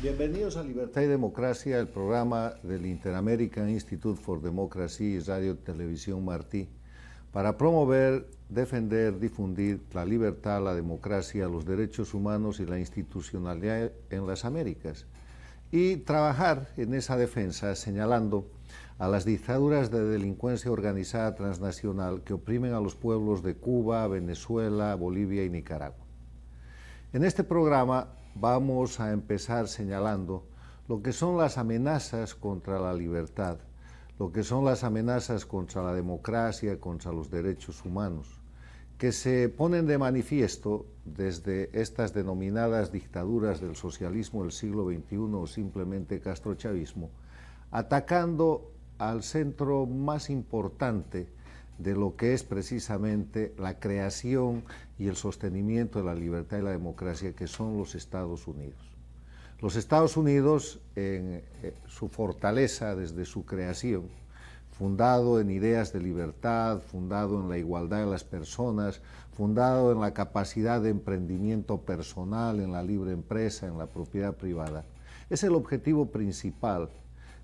Bienvenidos a Libertad y Democracia, el programa del Inter-American Institute for Democracy y Radio Televisión Martí, para promover, defender, difundir la libertad, la democracia, los derechos humanos y la institucionalidad en las Américas, y trabajar en esa defensa señalando a las dictaduras de delincuencia organizada transnacional que oprimen a los pueblos de Cuba, Venezuela, Bolivia y Nicaragua. En este programa vamos a empezar señalando lo que son las amenazas contra la libertad, lo que son las amenazas contra la democracia, contra los derechos humanos, que se ponen de manifiesto desde estas denominadas dictaduras del socialismo del siglo XXI o simplemente castrochavismo, atacando al centro más importante de lo que es precisamente la creación y el sostenimiento de la libertad y la democracia, que son los Estados Unidos. Los Estados Unidos, en su fortaleza desde su creación, fundado en ideas de libertad, fundado en la igualdad de las personas, fundado en la capacidad de emprendimiento personal, en la libre empresa, en la propiedad privada, es el objetivo principal,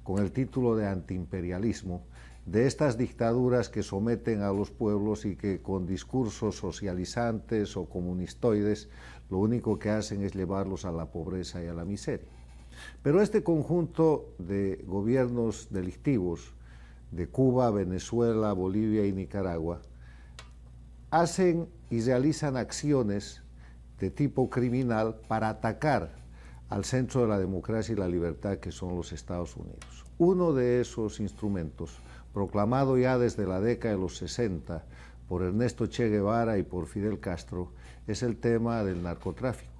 con el título de antiimperialismo, de estas dictaduras que someten a los pueblos y que con discursos socializantes o comunistoides lo único que hacen es llevarlos a la pobreza y a la miseria. Pero este conjunto de gobiernos delictivos de Cuba, Venezuela, Bolivia y Nicaragua hacen y realizan acciones de tipo criminal para atacar al centro de la democracia y la libertad, que son los Estados Unidos. Uno de esos instrumentos, proclamado ya desde la década de los 60 por Ernesto Che Guevara y por Fidel Castro, es el tema del narcotráfico.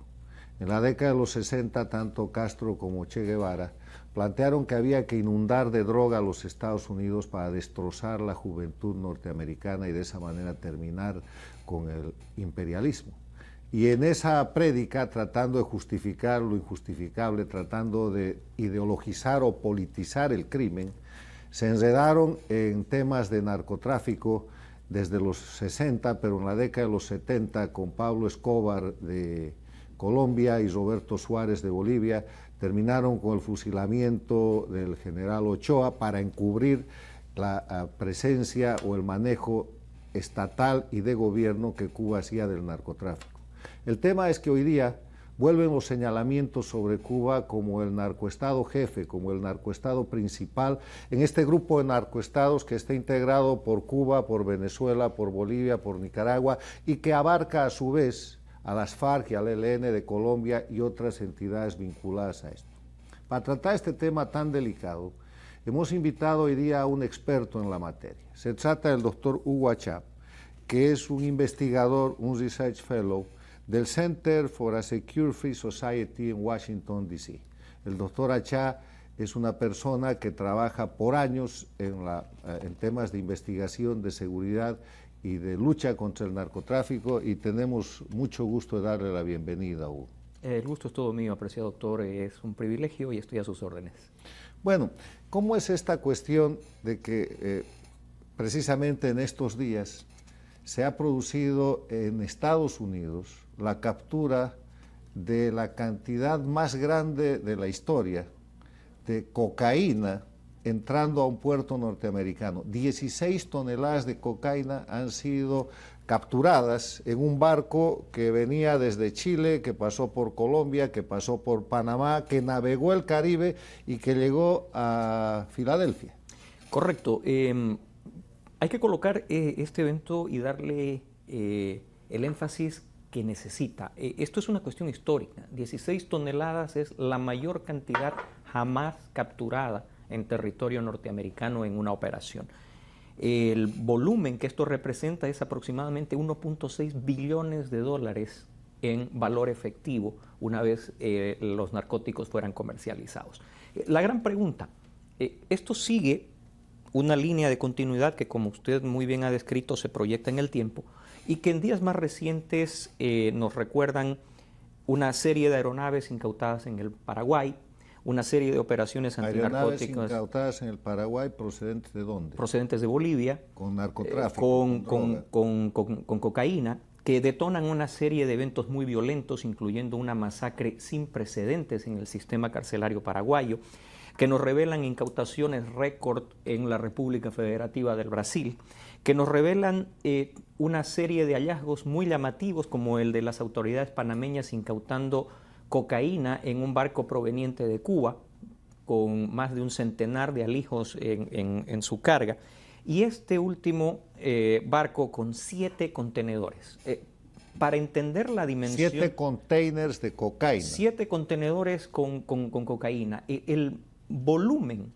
En la década de los 60, tanto Castro como Che Guevara plantearon que había que inundar de droga a los Estados Unidos para destrozar la juventud norteamericana y de esa manera terminar con el imperialismo. Y en esa prédica, tratando de justificar lo injustificable, tratando de ideologizar o politizar el crimen, se enredaron en temas de narcotráfico desde los 60, pero en la década de los 70, con Pablo Escobar de Colombia y Roberto Suárez de Bolivia, terminaron con el fusilamiento del general Ochoa para encubrir la presencia o el manejo estatal y de gobierno que Cuba hacía del narcotráfico. El tema es que hoy día vuelven los señalamientos sobre Cuba como el narcoestado jefe, como el narcoestado principal, en este grupo de narcoestados que está integrado por Cuba, por Venezuela, por Bolivia, por Nicaragua, y que abarca a su vez a las FARC y al ELN de Colombia y otras entidades vinculadas a esto. Para tratar este tema tan delicado, hemos invitado hoy día a un experto en la materia. Se trata del doctor Hugo Achá, que es un investigador, un Research Fellow, del Center for a Secure Free Society en Washington, D.C. El doctor Achá es una persona que trabaja por años en temas de investigación, de seguridad y de lucha contra el narcotráfico, y tenemos mucho gusto de darle la bienvenida, Hugo. El gusto es todo mío, apreciado doctor, es un privilegio y estoy a sus órdenes. Bueno, ¿cómo es esta cuestión de que precisamente en estos días se ha producido en Estados Unidos la captura de la cantidad más grande de la historia de cocaína entrando a un puerto norteamericano? 16 toneladas de cocaína han sido capturadas en un barco que venía desde Chile, que pasó por Colombia, que pasó por Panamá, que navegó el Caribe y que llegó a Filadelfia. Correcto. Hay que colocar este evento y darle el énfasis que necesita. Esto es una cuestión histórica. 16 toneladas es la mayor cantidad jamás capturada en territorio norteamericano en una operación. El volumen que esto representa es aproximadamente 1.6 billones de dólares en valor efectivo una vez los narcóticos fueran comercializados. La gran pregunta, ¿esto sigue una línea de continuidad que, como usted muy bien ha descrito, se proyecta en el tiempo y que en días más recientes nos recuerdan una serie de aeronaves incautadas en el Paraguay, una serie de operaciones antinarcóticas. Aeronaves incautadas en el Paraguay, ¿procedentes de dónde? Procedentes de Bolivia. Con narcotráfico. Con cocaína, que detonan una serie de eventos muy violentos, incluyendo una masacre sin precedentes en el sistema carcelario paraguayo, que nos revelan incautaciones récord en la República Federativa del Brasil, que nos revelan una serie de hallazgos muy llamativos, como el de las autoridades panameñas incautando cocaína en un barco proveniente de Cuba, con más de un centenar de alijos en su carga, y este último barco con 7 contenedores. Para entender la dimensión... 7 containers de cocaína. 7 contenedores con cocaína. El volumen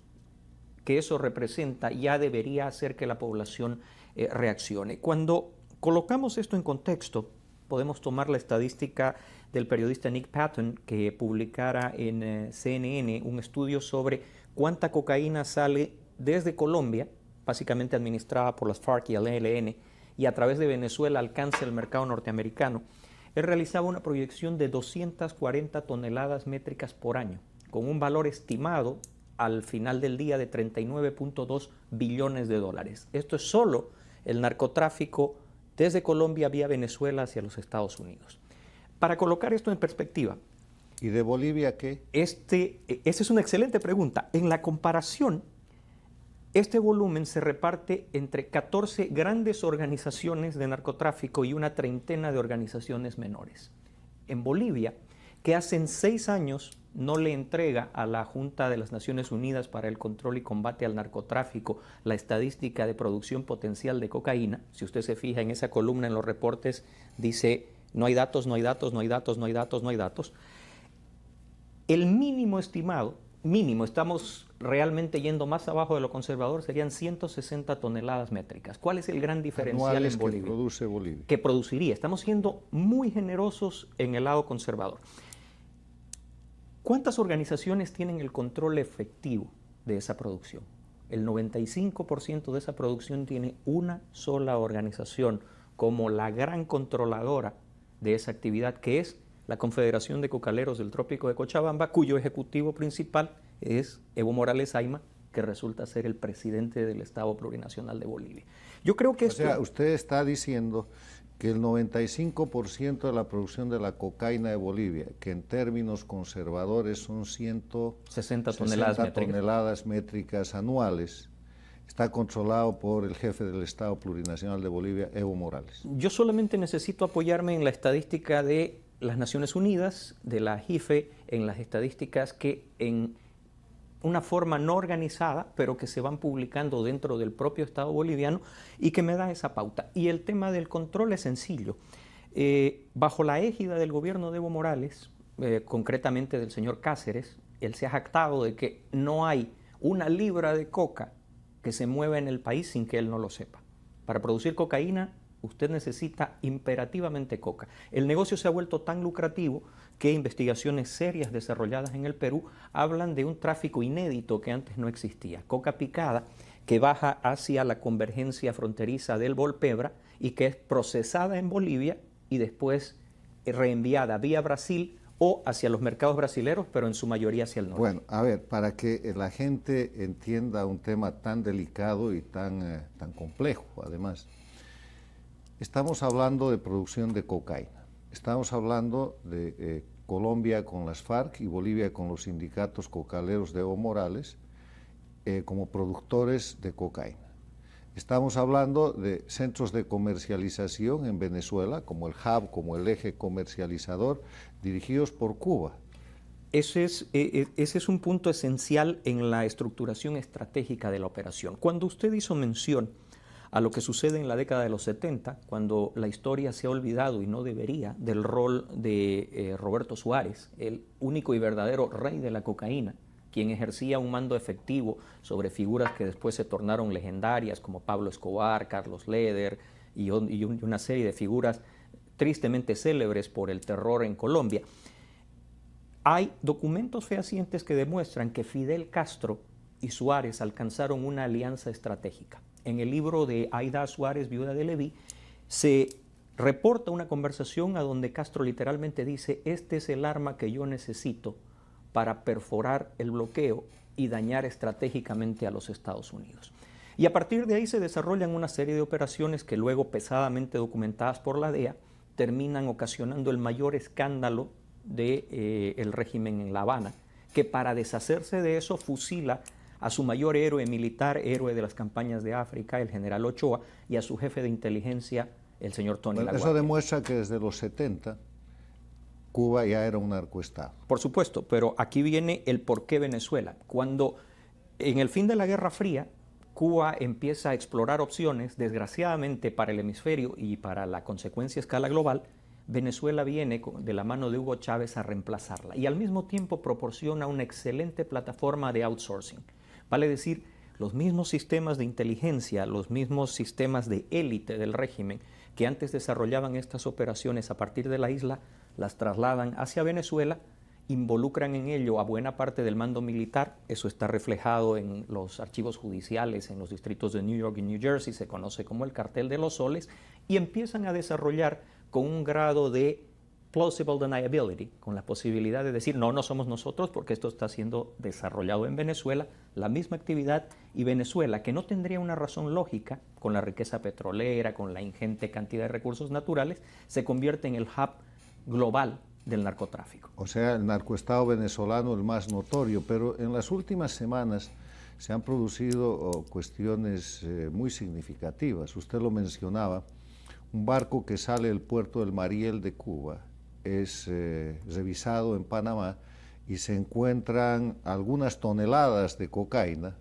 que eso representa ya debería hacer que la población reaccione. Cuando colocamos esto en contexto, podemos tomar la estadística del periodista Nick Patton, que publicara en CNN un estudio sobre cuánta cocaína sale desde Colombia, básicamente administrada por las FARC y el ELN, y a través de Venezuela alcanza el mercado norteamericano. Él realizaba una proyección de 240 toneladas métricas por año, con un valor estimado al final del día de 39.2 billones de dólares. Esto es solo el narcotráfico desde Colombia vía Venezuela hacia los Estados Unidos. Para colocar esto en perspectiva... ¿Y de Bolivia qué? Esa es una excelente pregunta. En la comparación, este volumen se reparte entre 14 grandes organizaciones de narcotráfico y una treintena de organizaciones menores. En Bolivia, que hace 6 años no le entrega a la Junta de las Naciones Unidas para el Control y Combate al Narcotráfico la estadística de producción potencial de cocaína. Si usted se fija en esa columna en los reportes, dice no hay datos, no hay datos, no hay datos, no hay datos, no hay datos. El mínimo estimado, estamos realmente yendo más abajo de lo conservador, serían 160 toneladas métricas. ¿Cuál es el gran diferencial anuales en Bolivia? Que produce Bolivia. Que produciría. Estamos siendo muy generosos en el lado conservador. ¿Cuántas organizaciones tienen el control efectivo de esa producción? El 95% de esa producción tiene una sola organización como la gran controladora de esa actividad, que es la Confederación de Cocaleros del Trópico de Cochabamba, cuyo ejecutivo principal es Evo Morales Ayma, que resulta ser el presidente del Estado Plurinacional de Bolivia. Yo creo que esto... O sea, usted está diciendo que el 95% de la producción de la cocaína de Bolivia, que en términos conservadores son 160 toneladas métricas anuales, está controlado por el jefe del Estado Plurinacional de Bolivia, Evo Morales. Yo solamente necesito apoyarme en la estadística de las Naciones Unidas, de la JIFE, en las estadísticas que en una forma no organizada, pero que se van publicando dentro del propio Estado boliviano y que me da esa pauta. Y el tema del control es sencillo. Bajo la égida del gobierno de Evo Morales, concretamente del señor Cáceres, él se ha jactado de que no hay una libra de coca que se mueva en el país sin que él no lo sepa. Para producir cocaína, usted necesita imperativamente coca. El negocio se ha vuelto tan lucrativo que investigaciones serias desarrolladas en el Perú hablan de un tráfico inédito que antes no existía. Coca picada que baja hacia la convergencia fronteriza del Volpebra y que es procesada en Bolivia y después reenviada vía Brasil o hacia los mercados brasileños, pero en su mayoría hacia el norte. Bueno, a ver, para que la gente entienda un tema tan delicado y tan complejo, además, estamos hablando de producción de cocaína. Estamos hablando de Colombia con las FARC y Bolivia con los sindicatos cocaleros de Evo Morales como productores de cocaína. Estamos hablando de centros de comercialización en Venezuela, como el hub, como el eje comercializador, dirigidos por Cuba. Ese es un punto esencial en la estructuración estratégica de la operación. Cuando usted hizo mención a lo que sucede en la década de los 70, cuando la historia se ha olvidado, y no debería, del rol de Roberto Suárez, el único y verdadero rey de la cocaína, quien ejercía un mando efectivo sobre figuras que después se tornaron legendarias, como Pablo Escobar, Carlos Leder y una serie de figuras tristemente célebres por el terror en Colombia. Hay documentos fehacientes que demuestran que Fidel Castro y Suárez alcanzaron una alianza estratégica. En el libro de Aida Suárez, viuda de Leví, se reporta una conversación a donde Castro literalmente dice: este es el arma que yo necesito para perforar el bloqueo y dañar estratégicamente a los Estados Unidos. Y a partir de ahí se desarrollan una serie de operaciones que luego, pesadamente documentadas por la DEA, terminan ocasionando el mayor escándalo del el régimen en La Habana, que para deshacerse de eso fusila a su mayor héroe militar, héroe de las campañas de África, el general Ochoa, y a su jefe de inteligencia, el señor Tony LaGuardia. Eso demuestra que desde los 70 Cuba ya era un narcoestado. Por supuesto, pero aquí viene el por qué Venezuela. Cuando en el fin de la Guerra Fría, Cuba empieza a explorar opciones, desgraciadamente para el hemisferio y para la consecuencia a escala global, Venezuela viene de la mano de Hugo Chávez a reemplazarla y al mismo tiempo proporciona una excelente plataforma de outsourcing. Vale decir, los mismos sistemas de inteligencia, los mismos sistemas de élite del régimen que antes desarrollaban estas operaciones a partir de la isla, las trasladan hacia Venezuela, involucran en ello a buena parte del mando militar, eso está reflejado en los archivos judiciales en los distritos de New York y New Jersey, se conoce como el Cartel de los Soles, y empiezan a desarrollar con un grado de plausible deniability, con la posibilidad de decir, no, no somos nosotros porque esto está siendo desarrollado en Venezuela, la misma actividad, y Venezuela, que no tendría una razón lógica, con la riqueza petrolera, con la ingente cantidad de recursos naturales, se convierte en el hub global del narcotráfico. O sea, el narcoestado venezolano el más notorio, pero en las últimas semanas se han producido cuestiones muy significativas. Usted lo mencionaba, un barco que sale del puerto del Mariel de Cuba es revisado en Panamá y se encuentran algunas toneladas de cocaína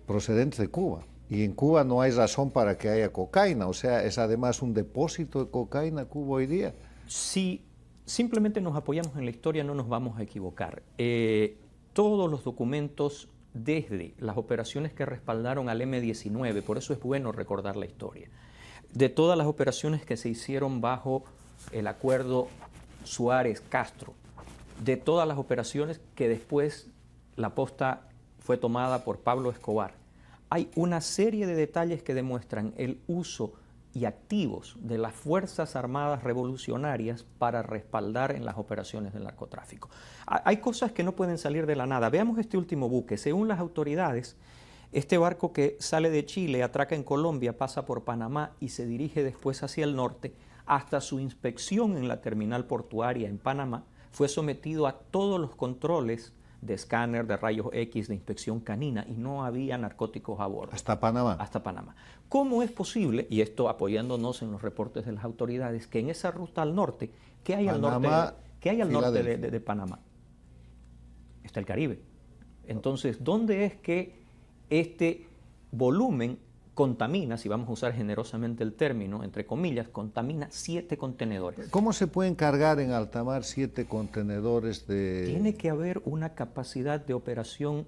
procedentes de Cuba. Y en Cuba no hay razón para que haya cocaína, o sea, es además un depósito de cocaína Cuba hoy día. Si simplemente nos apoyamos en la historia, no nos vamos a equivocar. Todos los documentos desde las operaciones que respaldaron al M-19, por eso es bueno recordar la historia, de todas las operaciones que se hicieron bajo el acuerdo Suárez-Castro, de todas las operaciones que después la posta fue tomada por Pablo Escobar, hay una serie de detalles que demuestran el uso y activos de las Fuerzas Armadas Revolucionarias para respaldar en las operaciones del narcotráfico. Hay cosas que no pueden salir de la nada. Veamos este último buque. Según las autoridades, este barco que sale de Chile, atraca en Colombia, pasa por Panamá y se dirige después hacia el norte. Hasta su inspección en la terminal portuaria en Panamá, fue sometido a todos los controles de escáner, de rayos X, de inspección canina, y no había narcóticos a bordo. Hasta Panamá. Hasta Panamá. ¿Cómo es posible, y esto apoyándonos en los reportes de las autoridades, que en esa ruta al norte, ¿qué hay al norte de Panamá? Está el Caribe. Entonces, ¿dónde es que este volumen contamina, si vamos a usar generosamente el término, entre comillas, contamina 7 contenedores? ¿Cómo se pueden cargar en alta mar 7 contenedores de...? Tiene que haber una capacidad de operación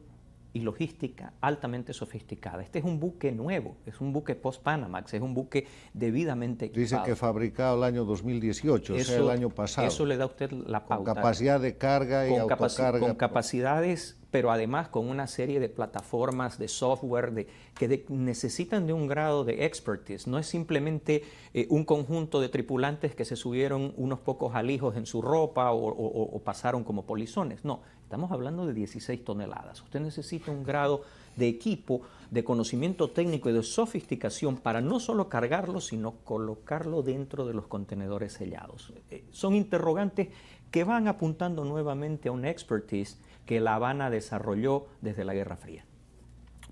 y logística altamente sofisticada. Este es un buque nuevo, es un buque post-Panamax, es un buque debidamente equipado. Dice que fabricado el año 2018, o sea, el año pasado. Eso le da a usted la pauta. Con capacidad de carga y autocarga. Con capacidades, pero además con una serie de plataformas de software que necesitan de un grado de expertise. No es simplemente un conjunto de tripulantes que se subieron unos pocos alijos en su ropa o pasaron como polizones. No, estamos hablando de 16 toneladas. Usted necesita un grado de equipo, de conocimiento técnico y de sofisticación para no solo cargarlo, sino colocarlo dentro de los contenedores sellados. Son interrogantes que van apuntando nuevamente a una expertise que La Habana desarrolló desde la Guerra Fría.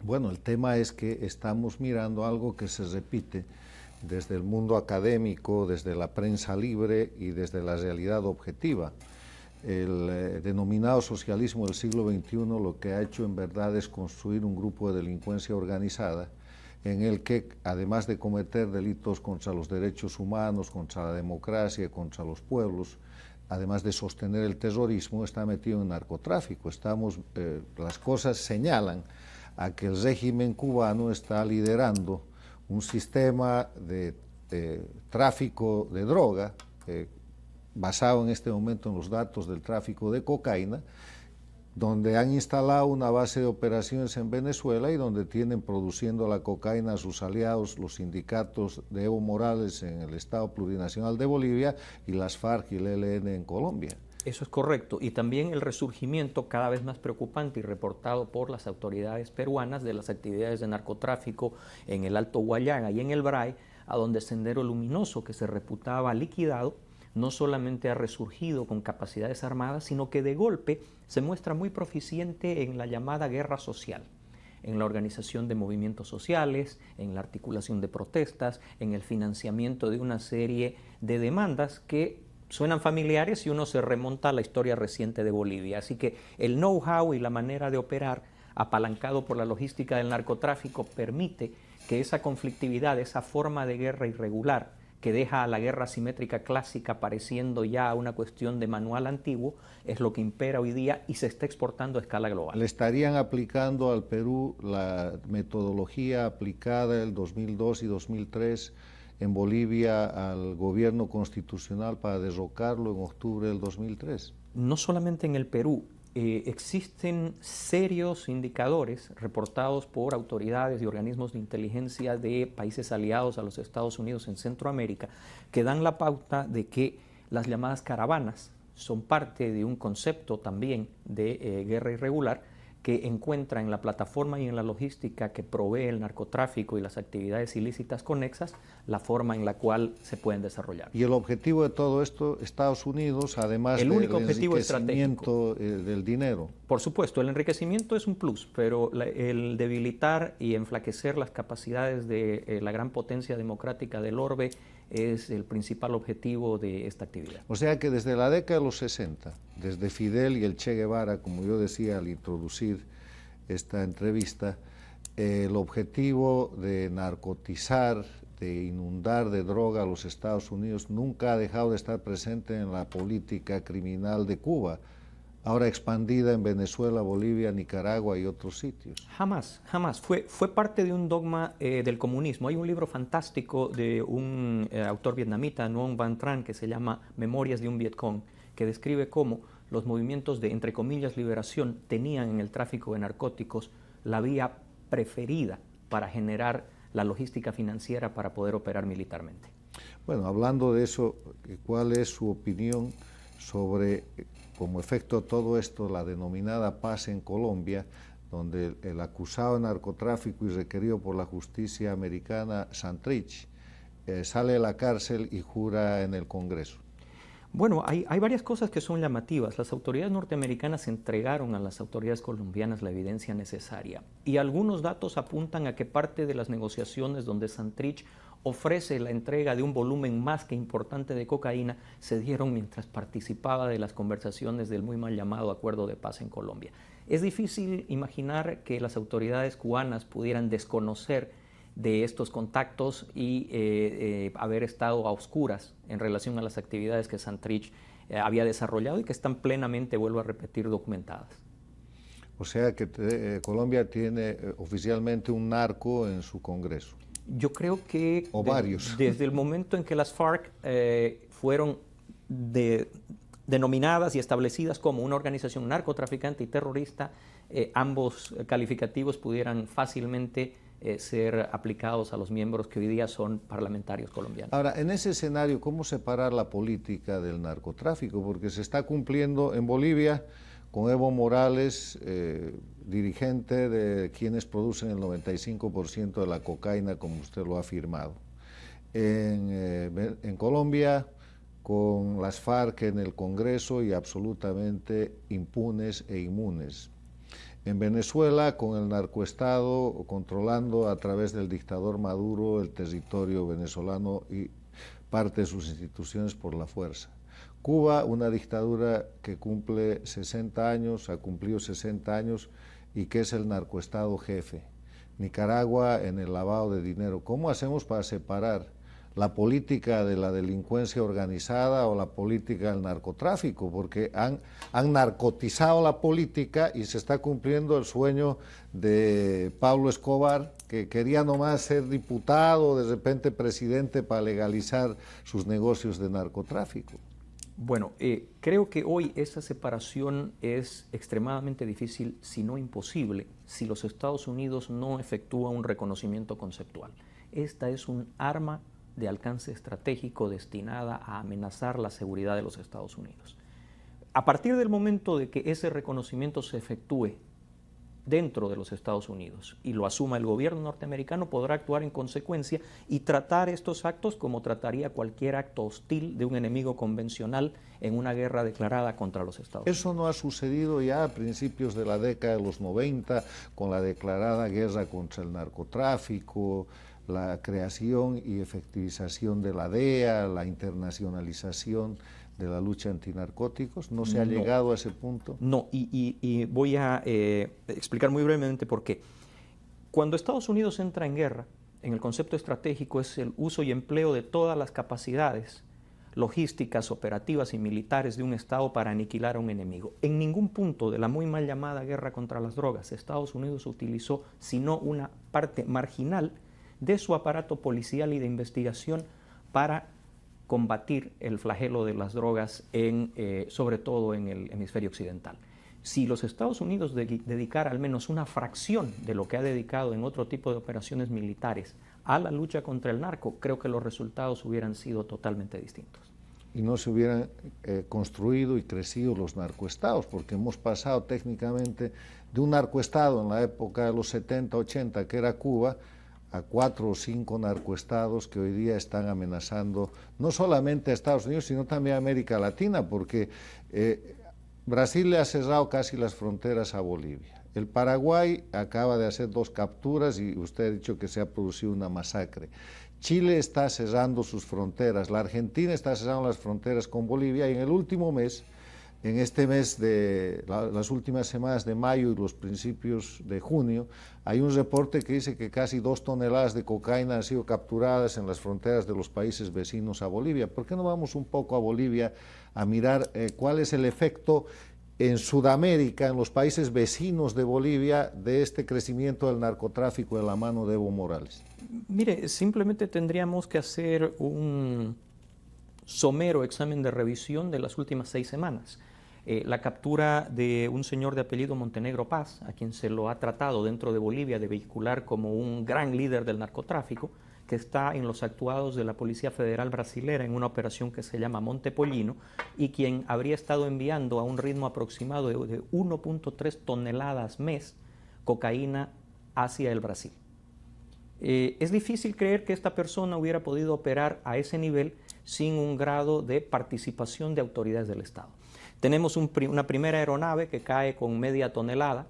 Bueno, el tema es que estamos mirando algo que se repite desde el mundo académico, desde la prensa libre y desde la realidad objetiva. El denominado socialismo del siglo XXI lo que ha hecho en verdad es construir un grupo de delincuencia organizada en el que, además de cometer delitos contra los derechos humanos, contra la democracia, contra los pueblos, además de sostener el terrorismo, está metido en narcotráfico. Las cosas señalan a que el régimen cubano está liderando un sistema de tráfico de droga basado en este momento en los datos del tráfico de cocaína, donde han instalado una base de operaciones en Venezuela y donde tienen produciendo la cocaína a sus aliados, los sindicatos de Evo Morales en el Estado Plurinacional de Bolivia y las FARC y el ELN en Colombia. Eso es correcto, y también el resurgimiento cada vez más preocupante y reportado por las autoridades peruanas de las actividades de narcotráfico en el Alto Guayaga y en el Bray, a donde Sendero Luminoso, que se reputaba liquidado, no solamente ha resurgido con capacidades armadas, sino que de golpe se muestra muy proficiente en la llamada guerra social, en la organización de movimientos sociales, en la articulación de protestas, en el financiamiento de una serie de demandas que suenan familiares si uno se remonta a la historia reciente de Bolivia. Así que el know-how y la manera de operar, apalancado por la logística del narcotráfico, permite que esa conflictividad, esa forma de guerra irregular, que deja a la guerra asimétrica clásica pareciendo ya una cuestión de manual antiguo, es lo que impera hoy día y se está exportando a escala global. ¿Le estarían aplicando al Perú la metodología aplicada el 2002 y 2003 en Bolivia al gobierno constitucional para derrocarlo en octubre del 2003? No solamente en el Perú. Existen serios indicadores reportados por autoridades y organismos de inteligencia de países aliados a los Estados Unidos en Centroamérica que dan la pauta de que las llamadas caravanas son parte de un concepto también de guerra irregular que encuentra en la plataforma y en la logística que provee el narcotráfico y las actividades ilícitas conexas la forma en la cual se pueden desarrollar. Y el objetivo de todo esto, Estados Unidos, además del enriquecimiento del dinero. Por supuesto, el enriquecimiento es un plus, pero el debilitar y enflaquecer las capacidades de la gran potencia democrática del orbe es el principal objetivo de esta actividad. O sea que desde la década de los 60, desde Fidel y el Che Guevara, como yo decía al introducir esta entrevista, el objetivo de narcotizar, de inundar de droga a los Estados Unidos nunca ha dejado de estar presente en la política criminal de Cuba, ahora expandida en Venezuela, Bolivia, Nicaragua y otros sitios. Jamás, jamás. Fue parte de un dogma del comunismo. Hay un libro fantástico de un autor vietnamita, Nguyen Van Tran, que se llama Memorias de un Vietcong, que describe cómo los movimientos de, entre comillas, liberación tenían en el tráfico de narcóticos la vía preferida para generar la logística financiera para poder operar militarmente. Bueno, hablando de eso, ¿cuál es su opinión sobre, como efecto de todo esto, la denominada paz en Colombia, donde el acusado de narcotráfico y requerido por la justicia americana, Santrich, sale de la cárcel y jura en el Congreso? Bueno, hay varias cosas que son llamativas. Las autoridades norteamericanas entregaron a las autoridades colombianas la evidencia necesaria y algunos datos apuntan a que parte de las negociaciones donde Santrich ofrece la entrega de un volumen más que importante de cocaína se dieron mientras participaba de las conversaciones del muy mal llamado Acuerdo de Paz en Colombia. Es difícil imaginar que las autoridades cubanas pudieran desconocer de estos contactos y haber estado a oscuras en relación a las actividades que Santrich había desarrollado y que están plenamente, vuelvo a repetir, documentadas. O sea que Colombia tiene oficialmente un narco en su Congreso. Yo creo que varios. Desde el momento en que las FARC fueron denominadas y establecidas como una organización narcotraficante y terrorista, ambos calificativos pudieran fácilmente ser aplicados a los miembros que hoy día son parlamentarios colombianos. Ahora, en ese escenario, ¿cómo separar la política del narcotráfico? Porque se está cumpliendo en Bolivia con Evo Morales, dirigente de quienes producen el 95% de la cocaína, como usted lo ha afirmado. En Colombia, con las FARC en el Congreso y absolutamente impunes e inmunes. En Venezuela, con el narcoestado controlando a través del dictador Maduro el territorio venezolano y parte de sus instituciones por la fuerza. Cuba, una dictadura que cumple 60 años, ha cumplido 60 años y que es el narcoestado jefe. Nicaragua en el lavado de dinero. ¿Cómo hacemos para separar la política de la delincuencia organizada o la política del narcotráfico? Porque han narcotizado la política y se está cumpliendo el sueño de Pablo Escobar, que quería nomás ser diputado, de repente presidente, para legalizar sus negocios de narcotráfico. Bueno, creo que hoy esa separación es extremadamente difícil, si no imposible, si los Estados Unidos no efectúan un reconocimiento conceptual. Esta es un arma de alcance estratégico destinada a amenazar la seguridad de los Estados Unidos. A partir del momento de que ese reconocimiento se efectúe dentro de los Estados Unidos y lo asuma el gobierno norteamericano, podrá actuar en consecuencia y tratar estos actos como trataría cualquier acto hostil de un enemigo convencional en una guerra declarada contra los Estados Unidos. Eso no ha sucedido ya a principios de la década de los 90 con la declarada guerra contra el narcotráfico, la creación y efectivización de la DEA, la internacionalización de la lucha antinarcóticos. ¿No se ha llegado a ese punto? No, y voy a explicar muy brevemente por qué. Cuando Estados Unidos entra en guerra, en el concepto estratégico es el uso y empleo de todas las capacidades logísticas, operativas y militares de un Estado para aniquilar a un enemigo. En ningún punto de la muy mal llamada guerra contra las drogas, Estados Unidos utilizó sino una parte marginal de su aparato policial y de investigación para combatir el flagelo de las drogas, sobre todo en el hemisferio occidental. Si los Estados Unidos dedicara al menos una fracción de lo que ha dedicado en otro tipo de operaciones militares a la lucha contra el narco, creo que los resultados hubieran sido totalmente distintos. Y no se hubieran construido y crecido los narcoestados, porque hemos pasado técnicamente de un narcoestado en la época de los 70, 80, que era Cuba, a 4 o 5 narcoestados que hoy día están amenazando no solamente a Estados Unidos, sino también a América Latina, porque Brasil le ha cerrado casi las fronteras a Bolivia. El Paraguay acaba de hacer 2 capturas y usted ha dicho que se ha producido una masacre. Chile está cerrando sus fronteras, la Argentina está cerrando las fronteras con Bolivia, y en el último mes, en este mes de las últimas semanas de mayo y los principios de junio, hay un reporte que dice que casi 2 toneladas de cocaína han sido capturadas en las fronteras de los países vecinos a Bolivia. ¿Por qué no vamos un poco a Bolivia a mirar cuál es el efecto en Sudamérica, en los países vecinos de Bolivia, de este crecimiento del narcotráfico de la mano de Evo Morales? Mire, simplemente tendríamos que hacer un somero examen de revisión de las últimas 6 semanas. La captura de un señor de apellido Montenegro Paz, a quien se lo ha tratado dentro de Bolivia de vehicular como un gran líder del narcotráfico, que está en los actuados de la Policía Federal Brasilera en una operación que se llama Montepollino, y quien habría estado enviando a un ritmo aproximado de 1.3 toneladas mes cocaína hacia el Brasil. Es difícil creer que esta persona hubiera podido operar a ese nivel sin un grado de participación de autoridades del Estado. Tenemos una primera aeronave que cae con media tonelada,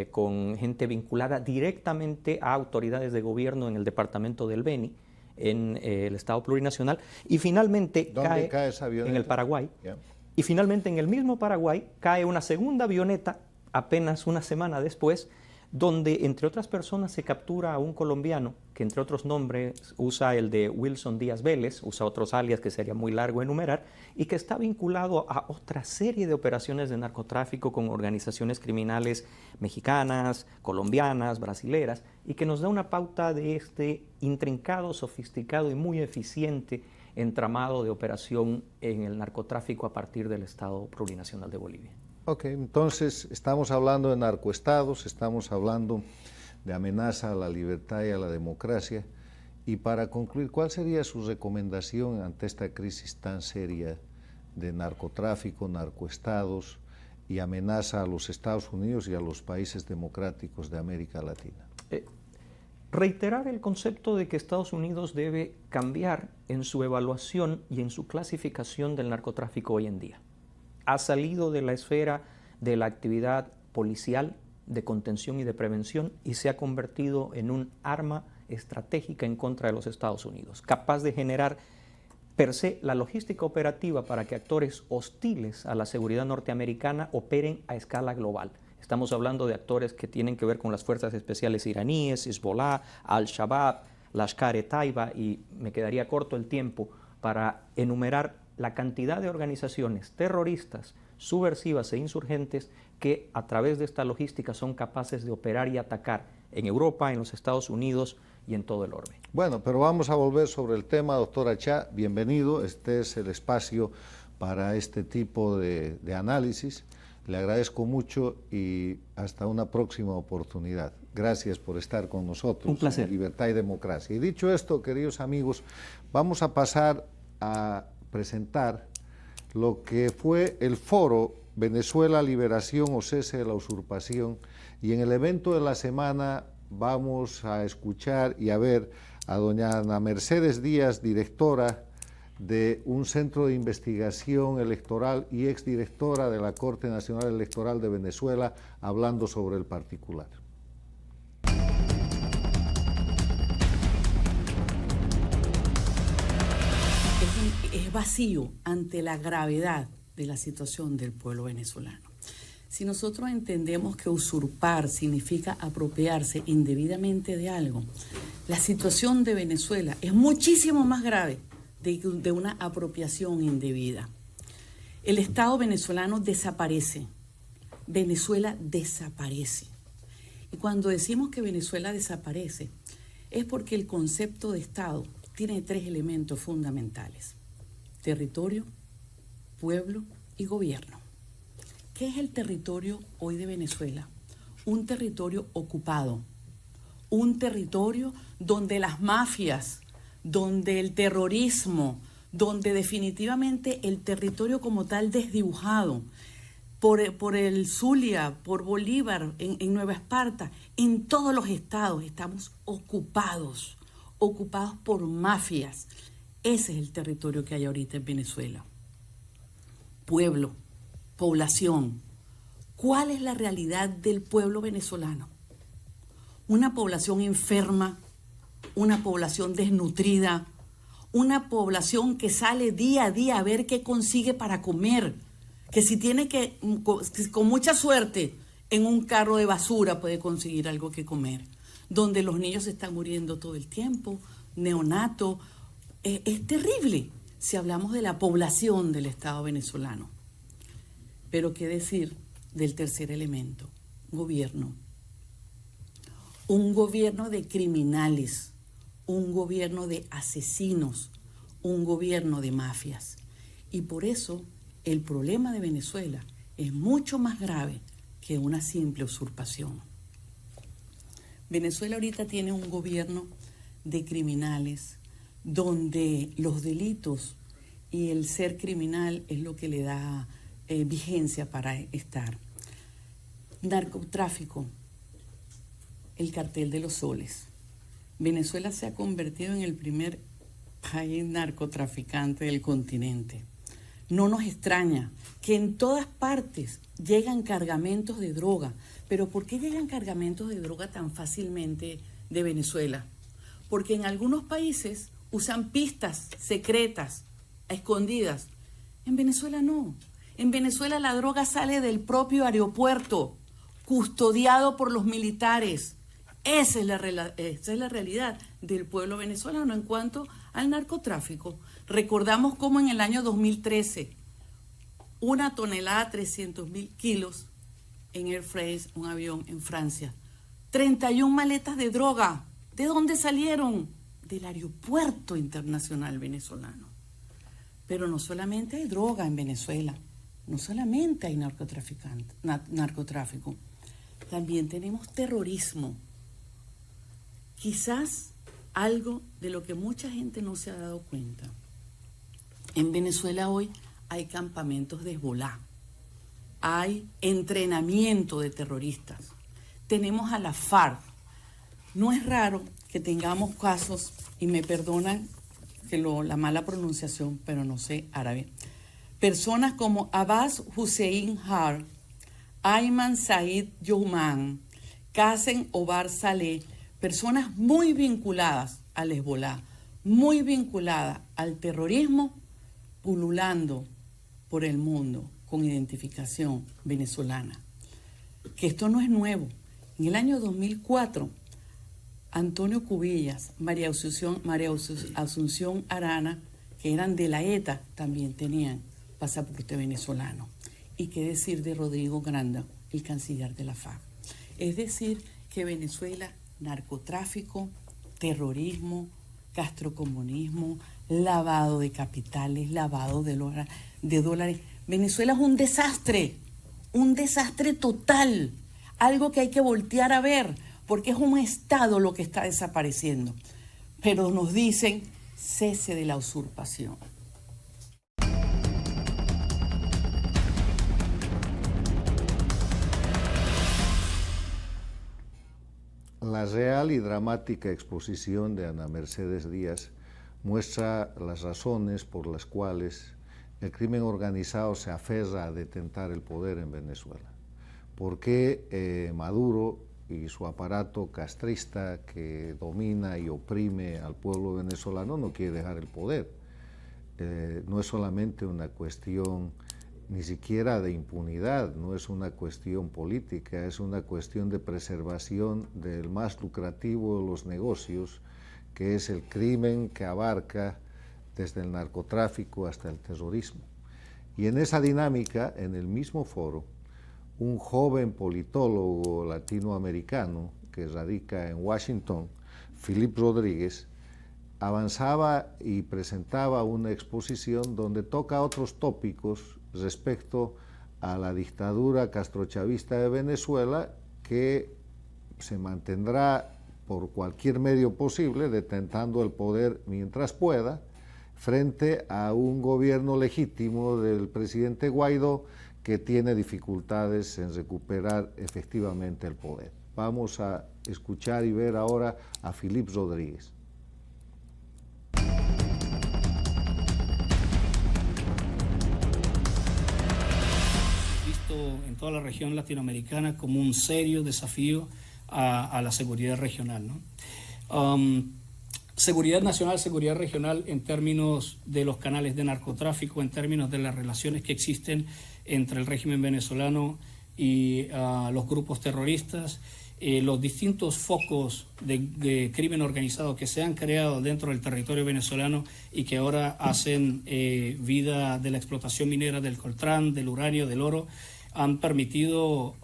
con gente vinculada directamente a autoridades de gobierno en el departamento del Beni, en el Estado plurinacional, y finalmente cae esa avioneta? En el Paraguay. Yeah. Y finalmente en el mismo Paraguay cae una segunda avioneta apenas una semana después, donde entre otras personas se captura a un colombiano que entre otros nombres usa el de Wilson Díaz Vélez, usa otros alias que sería muy largo enumerar, y que está vinculado a otra serie de operaciones de narcotráfico con organizaciones criminales mexicanas, colombianas, brasileras, y que nos da una pauta de este intrincado, sofisticado y muy eficiente entramado de operación en el narcotráfico a partir del Estado plurinacional de Bolivia. Ok, entonces estamos hablando de narcoestados, estamos hablando de amenaza a la libertad y a la democracia. Y para concluir, ¿cuál sería su recomendación ante esta crisis tan seria de narcotráfico, narcoestados y amenaza a los Estados Unidos y a los países democráticos de América Latina? Reiterar el concepto de que Estados Unidos debe cambiar en su evaluación y en su clasificación del narcotráfico hoy en día. Ha salido de la esfera de la actividad policial, de contención y de prevención, y se ha convertido en un arma estratégica en contra de los Estados Unidos, capaz de generar per se la logística operativa para que actores hostiles a la seguridad norteamericana operen a escala global. Estamos hablando de actores que tienen que ver con las fuerzas especiales iraníes, Hezbollah, Al-Shabaab, Lashkar-e-Taiba, y me quedaría corto el tiempo para enumerar la cantidad de organizaciones terroristas, subversivas e insurgentes que a través de esta logística son capaces de operar y atacar en Europa, en los Estados Unidos y en todo el orbe. Bueno, pero vamos a volver sobre el tema, doctor Achá, bienvenido, este es el espacio para este tipo de análisis. Le agradezco mucho y hasta una próxima oportunidad. Gracias por estar con nosotros. Un placer. En Libertad y Democracia. Y dicho esto, queridos amigos, vamos a pasar a presentar lo que fue el foro Venezuela, liberación o cese de la usurpación. Y en el evento de la semana vamos a escuchar y a ver a doña Ana Mercedes Díaz, directora de un centro de investigación electoral y exdirectora de la Corte Nacional Electoral de Venezuela, hablando sobre el particular. Es vacío ante la gravedad de la situación del pueblo venezolano. Si nosotros entendemos que usurpar significa apropiarse indebidamente de algo, la situación de Venezuela es muchísimo más grave de una apropiación indebida. El Estado venezolano desaparece. Venezuela desaparece. Y cuando decimos que Venezuela desaparece, es porque el concepto de Estado tiene 3 elementos fundamentales: territorio, pueblo y gobierno. ¿Qué es el territorio hoy de Venezuela? Un territorio ocupado, un territorio donde las mafias, donde el terrorismo, donde definitivamente el territorio como tal desdibujado, por el Zulia, por Bolívar, en Nueva Esparta, en todos los estados estamos ocupados por mafias. Ese es el territorio que hay ahorita en Venezuela. Pueblo, población. ¿Cuál es la realidad del pueblo venezolano? Una población enferma, una población desnutrida, una población que sale día a día a ver qué consigue para comer, que si tiene que, con mucha suerte, en un carro de basura puede conseguir algo que comer, donde los niños se están muriendo todo el tiempo, neonato. Es terrible si hablamos de la población del Estado venezolano. Pero qué decir del tercer elemento, gobierno. Un gobierno de criminales, un gobierno de asesinos, un gobierno de mafias. Y por eso el problema de Venezuela es mucho más grave que una simple usurpación. Venezuela ahorita tiene un gobierno de criminales donde los delitos y el ser criminal es lo que le da vigencia para estar. Narcotráfico, el cartel de los soles. Venezuela se ha convertido en el primer país narcotraficante del continente. No nos extraña que en todas partes llegan cargamentos de droga. ¿Pero por qué llegan cargamentos de droga tan fácilmente de Venezuela? Porque en algunos países usan pistas secretas, escondidas. En Venezuela no. En Venezuela la droga sale del propio aeropuerto, custodiado por los militares. Esa es la realidad del pueblo venezolano en cuanto al narcotráfico. Recordamos cómo en el año 2013, 1 tonelada, 300.000 kilos en Air France, un avión en Francia. 31 maletas de droga. ¿De dónde salieron? Del aeropuerto internacional venezolano. Pero no solamente hay droga en Venezuela, no solamente hay narcotráfico, también tenemos terrorismo. Quizás algo de lo que mucha gente no se ha dado cuenta. En Venezuela hoy hay campamentos de Hezbolá, hay entrenamiento de terroristas, tenemos a la FARC. No es raro que tengamos casos, y me perdonan que la mala pronunciación, pero no sé árabe. Personas como Abbas Hussein Har, Ayman Said Youman, Qasem Obar Saleh, personas muy vinculadas al Hezbolá, muy vinculadas al terrorismo, pululando por el mundo con identificación venezolana. Que esto no es nuevo. En el año 2004, Antonio Cubillas, María Asunción Arana, que eran de la ETA, también tenían pasaporte venezolano. Y qué decir de Rodrigo Granda, el canciller de la FARC. Es decir, que Venezuela, narcotráfico, terrorismo, castrocomunismo, lavado de capitales, lavado de dólares. Venezuela es un desastre total, algo que hay que voltear a ver, porque es un Estado lo que está desapareciendo. Pero nos dicen, cese de la usurpación. La real y dramática exposición de Ana Mercedes Díaz muestra las razones por las cuales el crimen organizado se aferra a detentar el poder en Venezuela. ¿Por qué Maduro y su aparato castrista que domina y oprime al pueblo venezolano no quiere dejar el poder? No es solamente una cuestión ni siquiera de impunidad, no es una cuestión política, es una cuestión de preservación del más lucrativo de los negocios, que es el crimen que abarca desde el narcotráfico hasta el terrorismo. Y en esa dinámica, en el mismo foro, un joven politólogo latinoamericano que radica en Washington, Philip Rodríguez, avanzaba y presentaba una exposición donde toca otros tópicos respecto a la dictadura castrochavista de Venezuela, que se mantendrá por cualquier medio posible detentando el poder mientras pueda, frente a un gobierno legítimo del presidente Guaidó que tiene dificultades en recuperar efectivamente el poder. Vamos a escuchar y ver ahora a Philip Rodríguez. En toda la región latinoamericana como un serio desafío a la seguridad regional, ¿no? Seguridad nacional, seguridad regional en términos de los canales de narcotráfico, en términos de las relaciones que existen entre el régimen venezolano y los grupos terroristas, los distintos focos de crimen organizado que se han creado dentro del territorio venezolano y que ahora hacen vida de la explotación minera del coltrán, del uranio, del oro, han permitido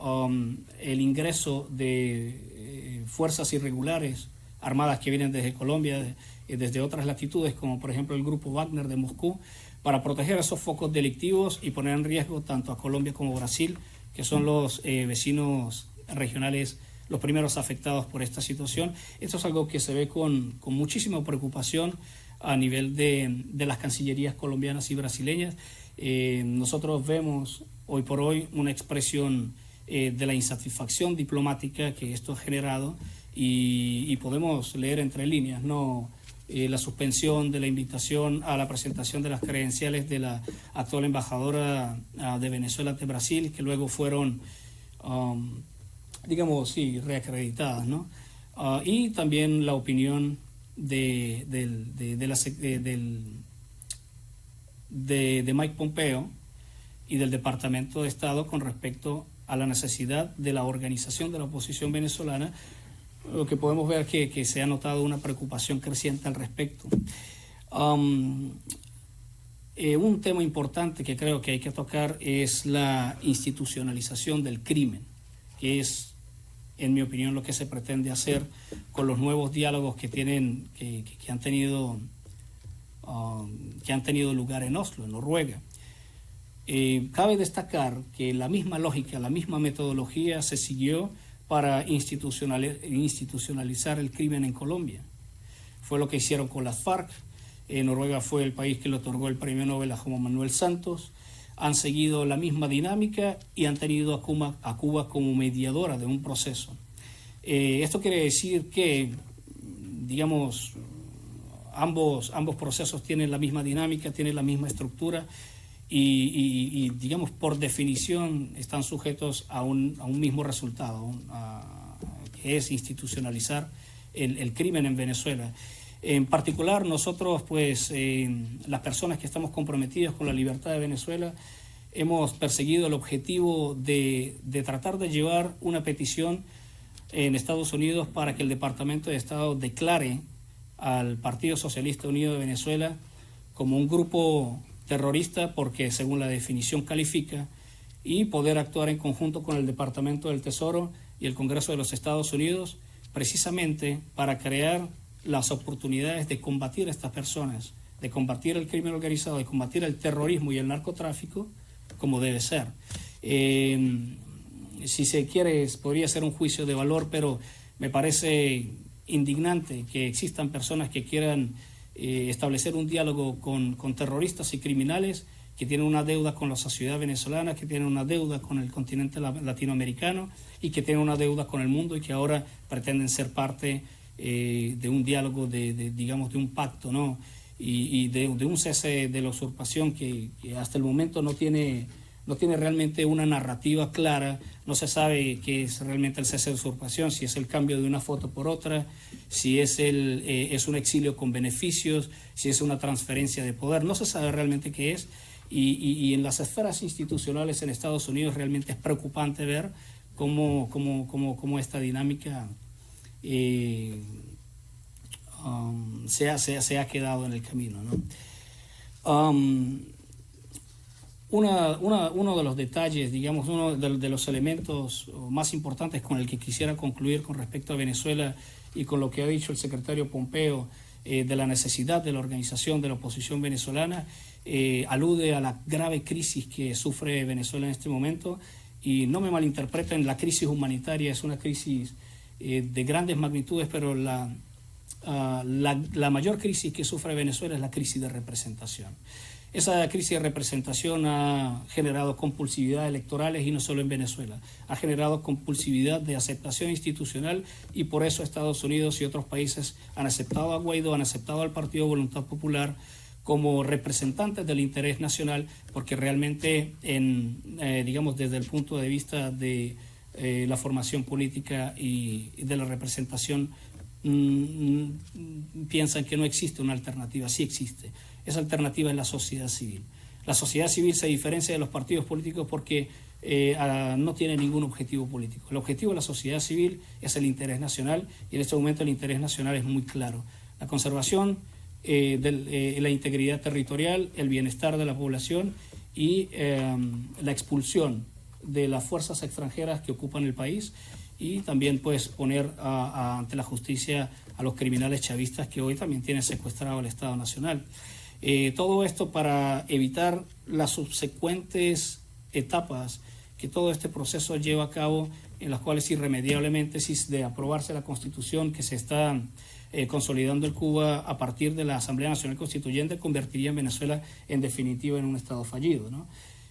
el ingreso de fuerzas irregulares armadas que vienen desde Colombia, desde otras latitudes, como por ejemplo el grupo Wagner de Moscú, para proteger esos focos delictivos y poner en riesgo tanto a Colombia como a Brasil, que son los vecinos regionales los primeros afectados por esta situación. Esto es algo que se ve con muchísima preocupación a nivel de las cancillerías colombianas y brasileñas. Nosotros vemos hoy por hoy una expresión de la insatisfacción diplomática que esto ha generado y podemos leer entre líneas, ¿no? La suspensión de la invitación a la presentación de las credenciales de la actual embajadora de Venezuela ante Brasil, que luego fueron, digamos, sí, reacreditadas, ¿no? Y también la opinión de Mike Pompeo y del Departamento de Estado con respecto a la necesidad de la organización de la oposición venezolana, lo que podemos ver que se ha notado una preocupación creciente al respecto. Un tema importante que creo que hay que tocar es la institucionalización del crimen, que es, en mi opinión, lo que se pretende hacer con los nuevos diálogos que han tenido lugar en Oslo, en Noruega. Cabe destacar que la misma lógica, la misma metodología se siguió para institucionalizar el crimen en Colombia. Fue lo que hicieron con las FARC. Noruega fue el país que le otorgó el premio Nobel a Juan Manuel Santos. Han seguido la misma dinámica y han tenido a Cuba como mediadora de un proceso. Esto quiere decir que, digamos, ambos procesos tienen la misma dinámica, tienen la misma estructura y digamos, por definición están sujetos a un mismo resultado, que es institucionalizar el crimen en Venezuela. En particular, nosotros, pues, las personas que estamos comprometidas con la libertad de Venezuela, hemos perseguido el objetivo de tratar de llevar una petición en Estados Unidos para que el Departamento de Estado declare al Partido Socialista Unido de Venezuela como un grupo terrorista, porque según la definición califica, y poder actuar en conjunto con el Departamento del Tesoro y el Congreso de los Estados Unidos, precisamente para crear las oportunidades de combatir a estas personas, de combatir el crimen organizado, de combatir el terrorismo y el narcotráfico como debe ser. Si se quiere, podría ser un juicio de valor, pero me parece indignante que existan personas que quieran establecer un diálogo con terroristas y criminales que tienen una deuda con la sociedad venezolana, que tienen una deuda con el continente latinoamericano y que tienen una deuda con el mundo y que ahora pretenden ser parte de un diálogo, digamos, de un pacto, ¿no? Y de un cese de la usurpación que hasta el momento no tiene realmente una narrativa clara. No se sabe qué es realmente el cese de usurpación, si es el cambio de una foto por otra, si es un exilio con beneficios, si es una transferencia de poder. No se sabe realmente qué es. Y en las esferas institucionales en Estados Unidos realmente es preocupante ver cómo esta dinámica se ha quedado en el camino, ¿no? Uno de los detalles, digamos, uno de los elementos más importantes con el que quisiera concluir con respecto a Venezuela y con lo que ha dicho el secretario Pompeo de la necesidad de la organización de la oposición venezolana, alude a la grave crisis que sufre Venezuela en este momento. Y no me malinterpreten, la crisis humanitaria es una crisis de grandes magnitudes, pero la mayor crisis que sufre Venezuela es la crisis de representación. Esa crisis de representación ha generado compulsividad electorales y no solo en Venezuela, ha generado compulsividad de aceptación institucional y por eso Estados Unidos y otros países han aceptado a Guaidó, han aceptado al Partido Voluntad Popular como representantes del interés nacional, porque realmente, digamos, desde el punto de vista de la formación política y de la representación, piensan que no existe una alternativa. Sí existe. Esa alternativa es la sociedad civil. La sociedad civil se diferencia de los partidos políticos porque no tiene ningún objetivo político. El objetivo de la sociedad civil es el interés nacional y en este momento el interés nacional es muy claro. La conservación, la integridad territorial, el bienestar de la población y la expulsión de las fuerzas extranjeras que ocupan el país y también pues poner ante la justicia a los criminales chavistas que hoy también tienen secuestrado el Estado Nacional. Todo esto para evitar las subsecuentes etapas que todo este proceso lleva a cabo, en las cuales irremediablemente, si de aprobarse la Constitución que se está consolidando en Cuba a partir de la Asamblea Nacional Constituyente, convertiría en Venezuela en definitiva en un Estado fallido, ¿no?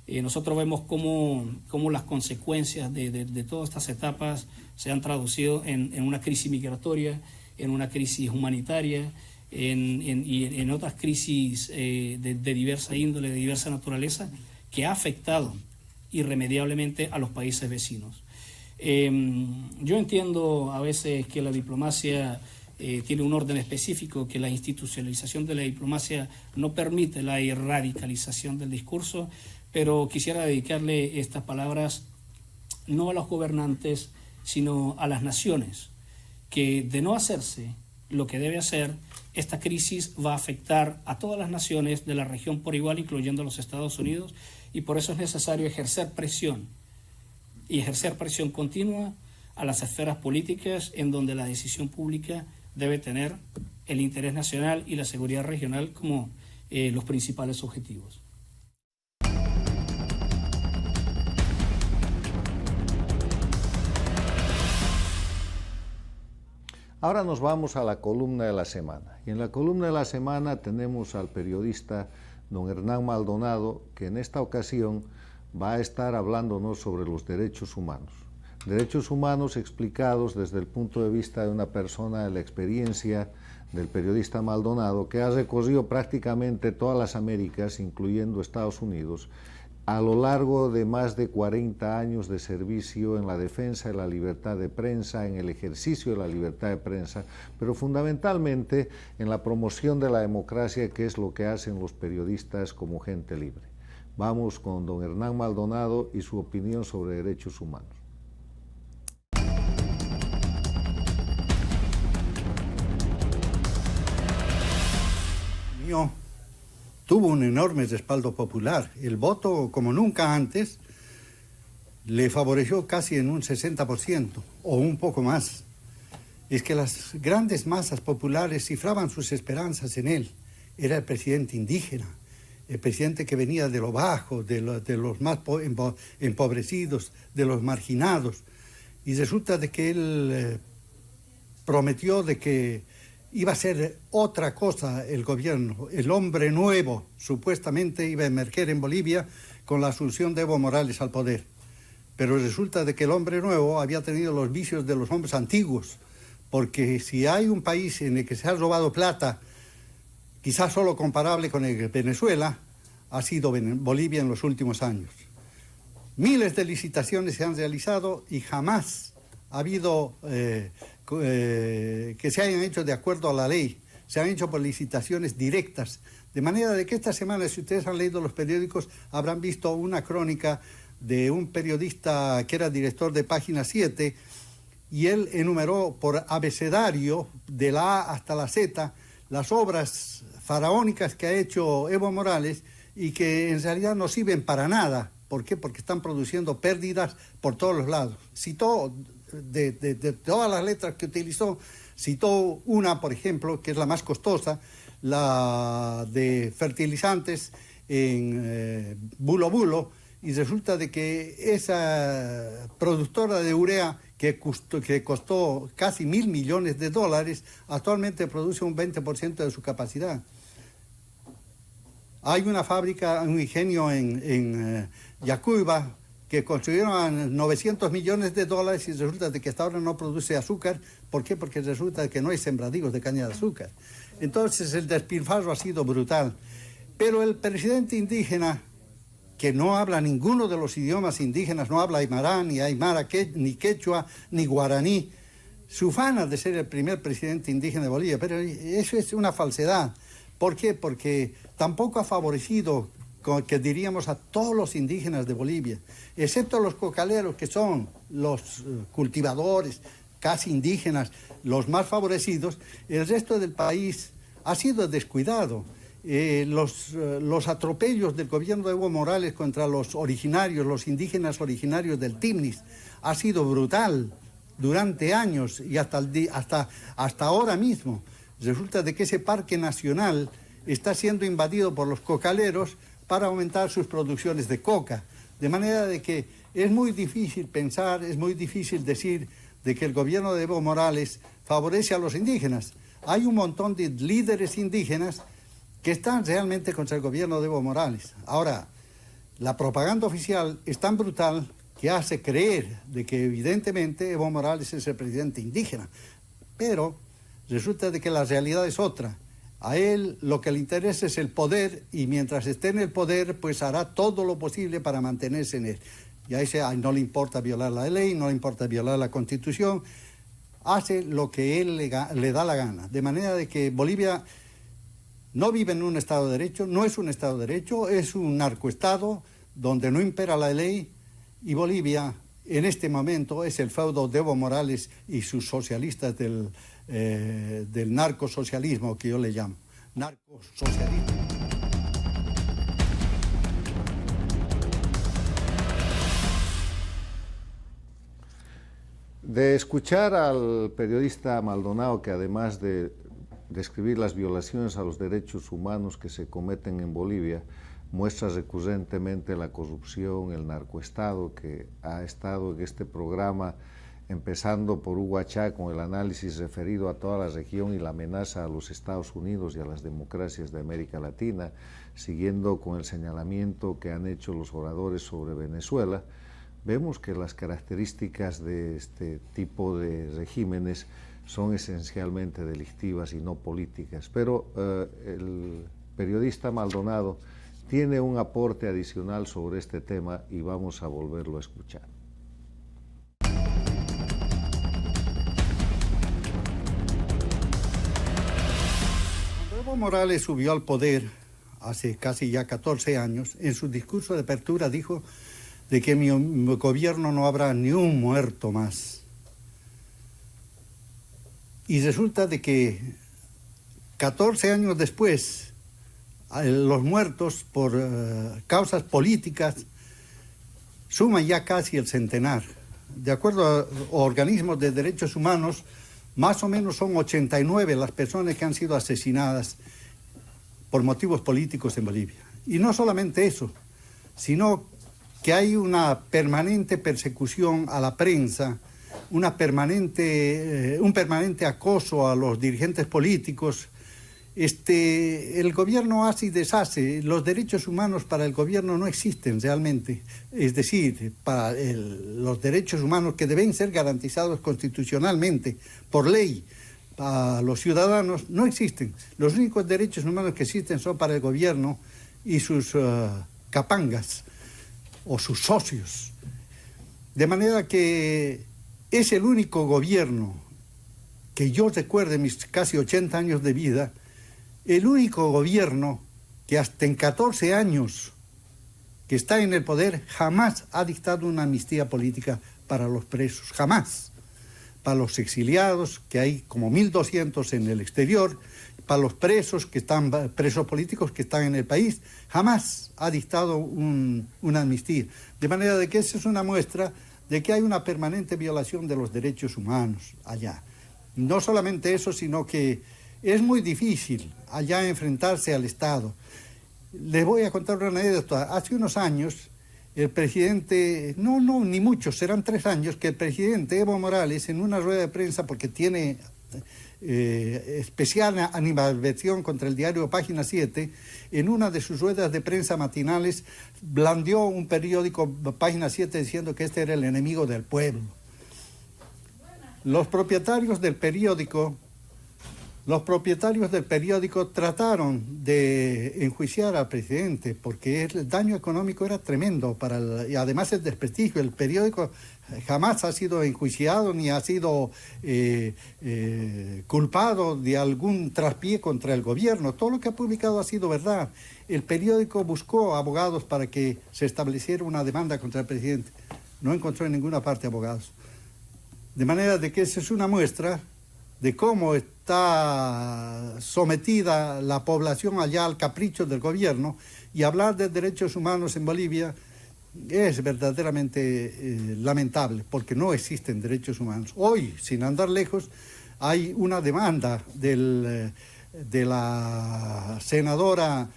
Nosotros vemos cómo las consecuencias de todas estas etapas se han traducido en una crisis migratoria, en una crisis humanitaria y en otras crisis de diversa índole, de diversa naturaleza, que ha afectado irremediablemente a los países vecinos. Yo entiendo a veces que la diplomacia tiene un orden específico, que la institucionalización de la diplomacia no permite la radicalización del discurso, pero quisiera dedicarle estas palabras no a los gobernantes, sino a las naciones, que de no hacerse lo que debe hacer, esta crisis va a afectar a todas las naciones de la región por igual, incluyendo a los Estados Unidos, y por eso es necesario ejercer presión, y ejercer presión continua a las esferas políticas en donde la decisión pública debe tener el interés nacional y la seguridad regional como los principales objetivos. Ahora nos vamos a la columna de la semana. Y en la columna de la semana tenemos al periodista don Hernán Maldonado, que en esta ocasión va a estar hablándonos sobre los derechos humanos. Derechos humanos explicados desde el punto de vista de una persona de la experiencia del periodista Maldonado, que ha recorrido prácticamente todas las Américas, incluyendo Estados Unidos, a lo largo de más de 40 años de servicio en la defensa de la libertad de prensa, en el ejercicio de la libertad de prensa, pero fundamentalmente en la promoción de la democracia, que es lo que hacen los periodistas como gente libre. Vamos con don Hernán Maldonado y su opinión sobre derechos humanos. Tuvo un enorme respaldo popular. El voto, como nunca antes, le favoreció casi en un 60% o un poco más. Es que las grandes masas populares cifraban sus esperanzas en él. Era el presidente indígena, el presidente que venía de lo bajo, de los más empobrecidos, de los marginados. Y resulta de que él prometió de que iba a ser otra cosa el gobierno. El hombre nuevo supuestamente iba a emerger en Bolivia con la asunción de Evo Morales al poder. Pero resulta de que el hombre nuevo había tenido los vicios de los hombres antiguos, porque si hay un país en el que se ha robado plata, quizás solo comparable con el Venezuela, ha sido Bolivia en los últimos años. Miles de licitaciones se han realizado y jamás ha habido que se hayan hecho de acuerdo a la ley. Se han hecho por licitaciones directas. De manera de que esta semana, si ustedes han leído los periódicos, habrán visto una crónica de un periodista que era director de Página 7, y él enumeró por abecedario, de la A hasta la Z, las obras faraónicas que ha hecho Evo Morales y que en realidad no sirven para nada. ¿Por qué? Porque están produciendo pérdidas por todos los lados. Citó, de todas las letras que utilizó, citó una, por ejemplo, que es la más costosa, la de fertilizantes en Bulo Bulo, y resulta de que esa productora de urea que costó casi $1.000 millones, actualmente produce un 20% de su capacidad. Hay una fábrica, un ingenio en Yacuiba que construyeron a $900 millones y resulta de que hasta ahora no produce azúcar. ¿Por qué? Porque resulta de que no hay sembradíos de caña de azúcar. Entonces el despilfarro ha sido brutal. Pero el presidente indígena, que no habla ninguno de los idiomas indígenas, no habla aymara, ni aymara, ni quechua, ni guaraní, se ufana de ser el primer presidente indígena de Bolivia, pero eso es una falsedad. ¿Por qué? Porque tampoco ha favorecido, que diríamos, a todos los indígenas de Bolivia, excepto los cocaleros, que son los cultivadores casi indígenas, los más favorecidos. El resto del país ha sido descuidado. Los atropellos del gobierno de Evo Morales contra los indígenas originarios del Timnis, ha sido brutal durante años y hasta ahora mismo. Resulta de que ese parque nacional está siendo invadido por los cocaleros para aumentar sus producciones de coca. De manera de que es muy difícil pensar, es muy difícil decir de que el gobierno de Evo Morales favorece a los indígenas. Hay un montón de líderes indígenas que están realmente contra el gobierno de Evo Morales. Ahora, la propaganda oficial es tan brutal que hace creer de que evidentemente Evo Morales es el presidente indígena, pero resulta de que la realidad es otra. A él lo que le interesa es el poder, y mientras esté en el poder, pues hará todo lo posible para mantenerse en él. Y a ese no le importa violar la ley, no le importa violar la Constitución, hace lo que él le da la gana. De manera de que Bolivia no vive en un Estado de Derecho, no es un Estado de Derecho, es un narcoestado donde no impera la ley, y Bolivia en este momento es el feudo de Evo Morales y sus socialistas del narcosocialismo, que yo le llamo. Narcosocialismo. De escuchar al periodista Maldonado, que además de describir las violaciones a los derechos humanos que se cometen en Bolivia, muestra recurrentemente la corrupción, el narcoestado, que ha estado en este programa, empezando por Hugo Achá, con el análisis referido a toda la región y la amenaza a los Estados Unidos y a las democracias de América Latina, siguiendo con el señalamiento que han hecho los oradores sobre Venezuela. Vemos que las características de este tipo de regímenes son esencialmente delictivas y no políticas, pero el periodista Maldonado tiene un aporte adicional sobre este tema y vamos a volverlo a escuchar. Cuando Evo Morales subió al poder hace casi ya 14 años, en su discurso de apertura dijo de que en mi gobierno no habrá ni un muerto más. Y resulta de que 14 años después, los muertos por causas políticas suman ya casi el centenar. De acuerdo a organismos de derechos humanos, más o menos son 89 las personas que han sido asesinadas por motivos políticos en Bolivia. Y no solamente eso, sino que hay una permanente persecución a la prensa, un permanente acoso a los dirigentes políticos. El gobierno hace y deshace. Los derechos humanos para el gobierno no existen realmente. Es decir, para los derechos humanos que deben ser garantizados constitucionalmente, por ley, para los ciudadanos, no existen. Los únicos derechos humanos que existen son para el gobierno y sus capangas o sus socios. De manera que es el único gobierno que yo recuerde en mis casi 80 años de vida, el único gobierno que hasta en 14 años que está en el poder jamás ha dictado una amnistía política para los presos, jamás. Para los exiliados, que hay como 1.200 en el exterior, para los presos políticos que están en el país, jamás ha dictado una amnistía. De manera de que esa es una muestra de que hay una permanente violación de los derechos humanos allá. No solamente eso, sino que es muy difícil allá enfrentarse al Estado. Les voy a contar una anécdota. Hace unos años, el presidente, ni muchos, serán 3 años, que el presidente Evo Morales, en una rueda de prensa, porque tiene especial animadversión contra el diario Página 7, en una de sus ruedas de prensa matinales, blandió un periódico, Página 7, diciendo que este era el enemigo del pueblo. Los propietarios del periódico trataron de enjuiciar al presidente porque el daño económico era tremendo y además el desprestigio. El periódico jamás ha sido enjuiciado ni ha sido culpado de algún traspié contra el gobierno. Todo lo que ha publicado ha sido verdad. El periódico buscó abogados para que se estableciera una demanda contra el presidente. No encontró en ninguna parte abogados. De manera de que esa es una muestra de cómo está sometida la población allá al capricho del gobierno, y hablar de derechos humanos en Bolivia es verdaderamente lamentable, porque no existen derechos humanos. Hoy, sin andar lejos, hay una demanda de la senadora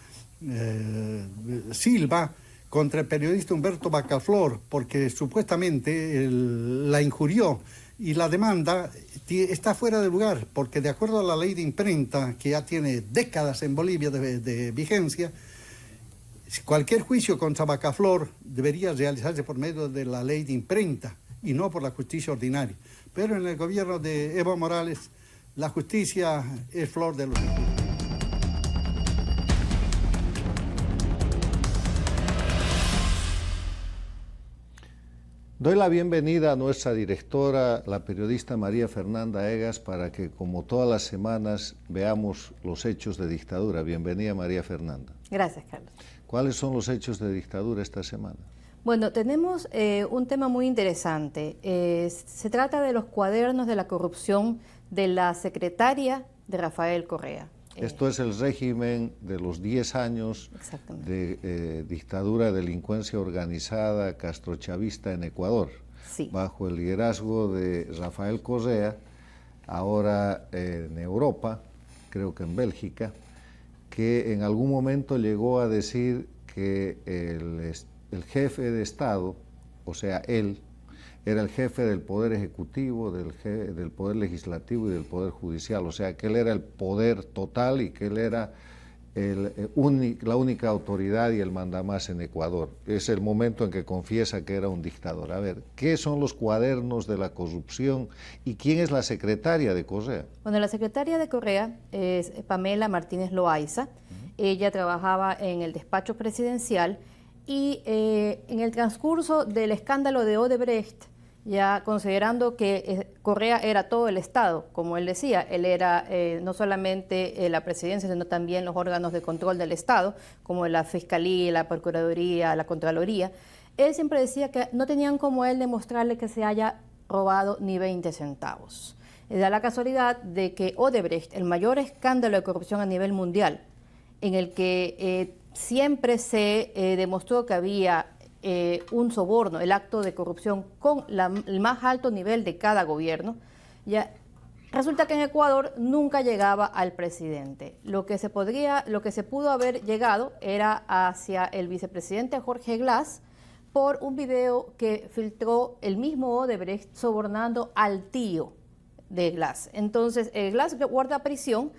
Silva contra el periodista Humberto Bacaflor, porque supuestamente la injurió. Y la demanda está fuera de lugar, porque de acuerdo a la ley de imprenta, que ya tiene décadas en Bolivia de vigencia, cualquier juicio contra Bacaflor debería realizarse por medio de la ley de imprenta y no por la justicia ordinaria. Pero en el gobierno de Evo Morales, la justicia es flor de los impulsos. Doy la bienvenida a nuestra directora, la periodista María Fernanda Egas, para que, como todas las semanas, veamos los hechos de dictadura. Bienvenida, María Fernanda. Gracias, Carlos. ¿Cuáles son los hechos de dictadura esta semana? Bueno, tenemos un tema muy interesante. Se trata de los cuadernos de la corrupción de la secretaria de Rafael Correa. Esto es el régimen de los 10 años de dictadura, delincuencia organizada castrochavista en Ecuador, sí, bajo el liderazgo de Rafael Correa, ahora en Europa, creo que en Bélgica, que en algún momento llegó a decir que el jefe de Estado, o sea, él, era el jefe del Poder Ejecutivo, del Poder Legislativo y del Poder Judicial, o sea, que él era el poder total y que él era la única autoridad y el mandamás en Ecuador. Es el momento en que confiesa que era un dictador. A ver, ¿qué son los cuadernos de la corrupción y quién es la secretaria de Correa? Bueno, la secretaria de Correa es Pamela Martínez Loaiza. Ella trabajaba en el despacho presidencial y en el transcurso del escándalo de Odebrecht, ya considerando que Correa era todo el Estado, como él decía, él era no solamente la presidencia, sino también los órganos de control del Estado, como la Fiscalía, la Procuraduría, la Contraloría. Él siempre decía que no tenían como él demostrarle que se haya robado ni 20 centavos. Da la casualidad de que Odebrecht, el mayor escándalo de corrupción a nivel mundial, en el que siempre se demostró que había un soborno, el acto de corrupción con el más alto nivel de cada gobierno, ya resulta que en Ecuador nunca llegaba al presidente. Lo que se pudo haber llegado era hacia el vicepresidente Jorge Glass, por un video que filtró el mismo Odebrecht sobornando al tío de Glass. Entonces, Glass guarda prisión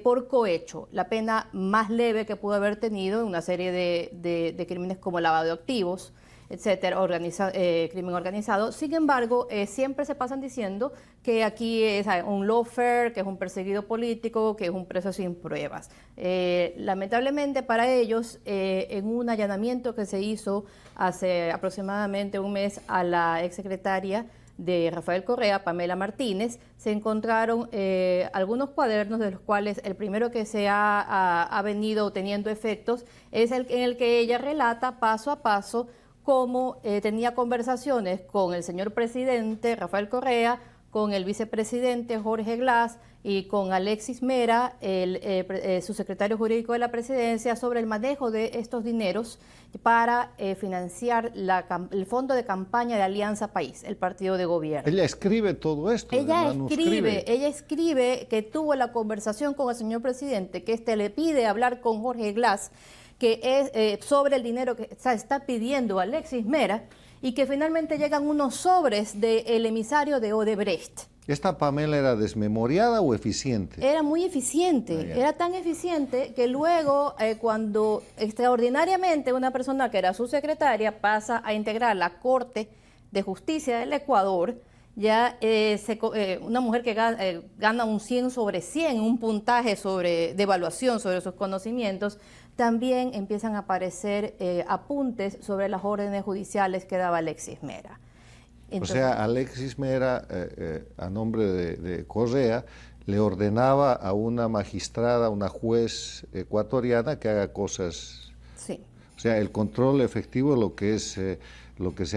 por cohecho, la pena más leve que pudo haber tenido en una serie de crímenes como lavado de activos, etcétera, crimen organizado. Sin embargo, siempre se pasan diciendo que aquí es un lawfare, que es un perseguido político, que es un preso sin pruebas. Lamentablemente para ellos, en un allanamiento que se hizo hace aproximadamente un mes a la exsecretaria de Rafael Correa, Pamela Martínez, se encontraron algunos cuadernos, de los cuales el primero que se ha venido teniendo efectos es el en el que ella relata paso a paso cómo tenía conversaciones con el señor presidente Rafael Correa, con el vicepresidente Jorge Glass y con Alexis Mera, su secretario jurídico de la presidencia, sobre el manejo de estos dineros para financiar el fondo de campaña de Alianza País, el partido de gobierno. Ella escribe todo esto. Ella escribe que tuvo la conversación con el señor presidente, que le pide hablar con Jorge Glass, que es sobre el dinero que está pidiendo Alexis Mera, y que finalmente llegan unos sobres del emisario de Odebrecht. ¿Esta Pamela era desmemoriada o eficiente? Era muy eficiente, era tan eficiente que luego cuando extraordinariamente una persona que era su secretaria pasa a integrar la Corte de Justicia del Ecuador, ya una mujer que gana un 100 sobre 100, un puntaje de evaluación sobre sus conocimientos, también empiezan a aparecer apuntes sobre las órdenes judiciales que daba Alexis Mera. Entonces, o sea, Alexis Mera, a nombre de Correa, le ordenaba a una magistrada, una juez ecuatoriana, que haga cosas. Sí. O sea, el control efectivo, lo que se